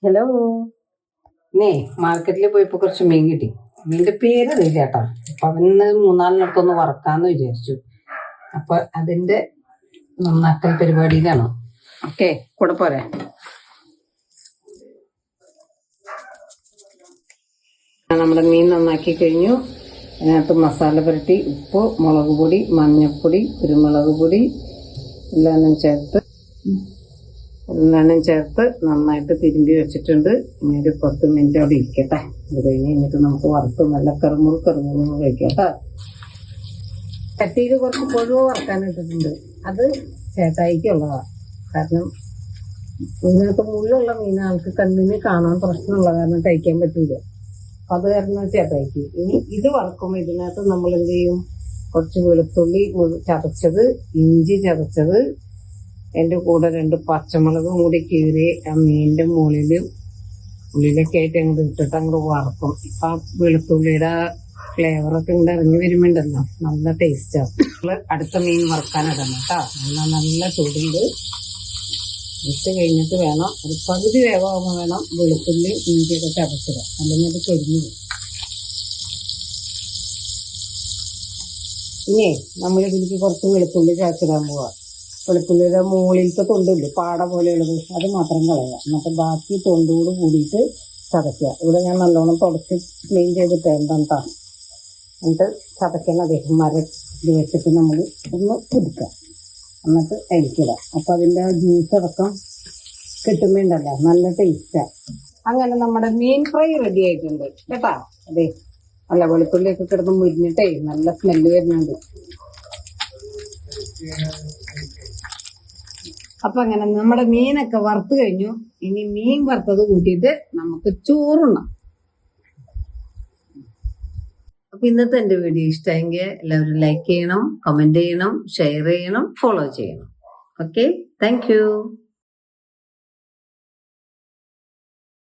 Hello. മാർക്കറ്റിൽ പോയപ്പോ കുറച്ച് മീൻ കിട്ടി. മീനിന്റെ പേരറിയില്ല കേട്ടോ. അപ്പൊ അവന്ന് 3-4 വറക്കാന്ന് വിചാരിച്ചു. അപ്പൊ അതിന്റെ നന്നാക്കൽ പരിപാടിയിലാണ്. ഓക്കെ, കൂടെ പോരെ. നമ്മുടെ മീൻ നന്നാക്കി കഴിഞ്ഞു. അതിനകത്ത് മസാല പുരട്ടി ഉപ്പ്, മുളക് പൊടി, മഞ്ഞൾപ്പൊടി, കുരുമുളക് പൊടി എല്ലാം ചേർത്ത് നന്നായിട്ട് തിരുമ്പി വെച്ചിട്ടുണ്ട്. ഇനി ഒരു 10 മിനിറ്റ് അവിടെ ഇരിക്കട്ടെ. അത് കഴിഞ്ഞിട്ട് നമുക്ക് വറുത്ത് നല്ല കറുമുറു കഴിക്കാം കേട്ടോ. ചട്ടിയിൽ കുറച്ച് കൊഴുവ വറക്കാനിട്ടിട്ടുണ്ട്. അത് ചേട്ടായിക്കുള്ളതാണ്. കാരണം ഇതിനകത്ത് മുള്ളുള്ള മീനുകൾക്ക് കണ്ണിന് കാണാൻ പ്രശ്നമുള്ള കാരണം കഴിക്കാൻ പറ്റൂല. അപ്പൊ അത് കാരണം ചേട്ടായിക്ക്. ഇനി ഇത് വറക്കുമ്പോൾ ഇതിനകത്ത് നമ്മൾ എന്ത് ചെയ്യും? കുറച്ച് വെളുത്തുള്ളി ചതച്ചത്, ഇഞ്ചി ചതച്ചത്, എൻ്റെ കൂടെ 2 പച്ചമുളകും കൂടി കീറി ആ മീനിന്റെ ഉള്ളിലൊക്കെ ആയിട്ട് അങ്ങോട്ട് ഇട്ടിട്ട് അങ്ങോട്ട് വറക്കും. ആ വെളുത്തുള്ളിയുടെ ഫ്ലേവറൊക്കെ ഇങ്ങോട്ട് ഇറങ്ങി വരുമ്പോണ്ടല്ലോ, നല്ല ടേസ്റ്റാണ്. അടുത്ത മീൻ വറക്കാനിടണം കേട്ടോ. നല്ല ചൂടുണ്ട്. ഇട്ട് കഴിഞ്ഞിട്ട് വേണം, ഒരു പകുതി വേവാകുമ്പോൾ വേണം വെളുത്തുള്ളി ഇഞ്ചിയൊക്കെ ചതച്ചിടുക, അല്ലെങ്കിൽ അത് കരിഞ്ഞു പോകും. ഇനി നമ്മളിതിലേക്ക് കുറച്ച് വെളുത്തുള്ളി ചതച്ചിടാൻ പോവാ. വെളുത്തുള്ളിയുടെ മുകളിലത്തെ തൊണ്ടില്ലേ, പാട പോലെയുള്ളത്, അത് മാത്രം കളയുക. എന്നിട്ട് ബാക്കി തൊണ്ടോട് കൂടിയിട്ട് ചതയ്ക്കുക. ഇവിടെ ഞാൻ നല്ലോണം തുടച്ച് ക്ലീൻ ചെയ്തിട്ട് എന്താ എന്നിട്ട് ചതയ്ക്കണം. അദ്ദേഹം ഇത് വെച്ചിട്ട് നമ്മൾ ഒന്ന് കുടിക്കുക, എന്നിട്ട് അരിക്കിടുക. അപ്പം അതിൻ്റെ ജ്യൂസ് അടക്കം കിട്ടുമ്പോണ്ടല്ലോ, നല്ല ടേസ്റ്റാണ്. അങ്ങനെ നമ്മുടെ മീൻ ഫ്രൈ റെഡി ആയിട്ടുണ്ട് കേട്ടാ. അതെ, നല്ല വെളുത്തുള്ളിയൊക്കെ കിടന്ന് മുരിഞ്ഞിട്ടേ നല്ല സ്മെല്ല് വരുന്നുണ്ട്. അപ്പൊ അങ്ങനെ നമ്മുടെ മീനൊക്കെ വറുത്ത് കഴിഞ്ഞു. ഇനി മീൻ വറുത്തത് കൂട്ടിയിട്ട് നമുക്ക് ചോറുണ്ണാം. അപ്പൊ ഇന്നത്തെ എന്റെ വീഡിയോ ഇഷ്ടമെങ്കിൽ എല്ലാവരും ലൈക്ക് ചെയ്യണം, കമന്റ് ചെയ്യണം, ഷെയർ ചെയ്യണം, ഫോളോ ചെയ്യണം. Okay, thank you.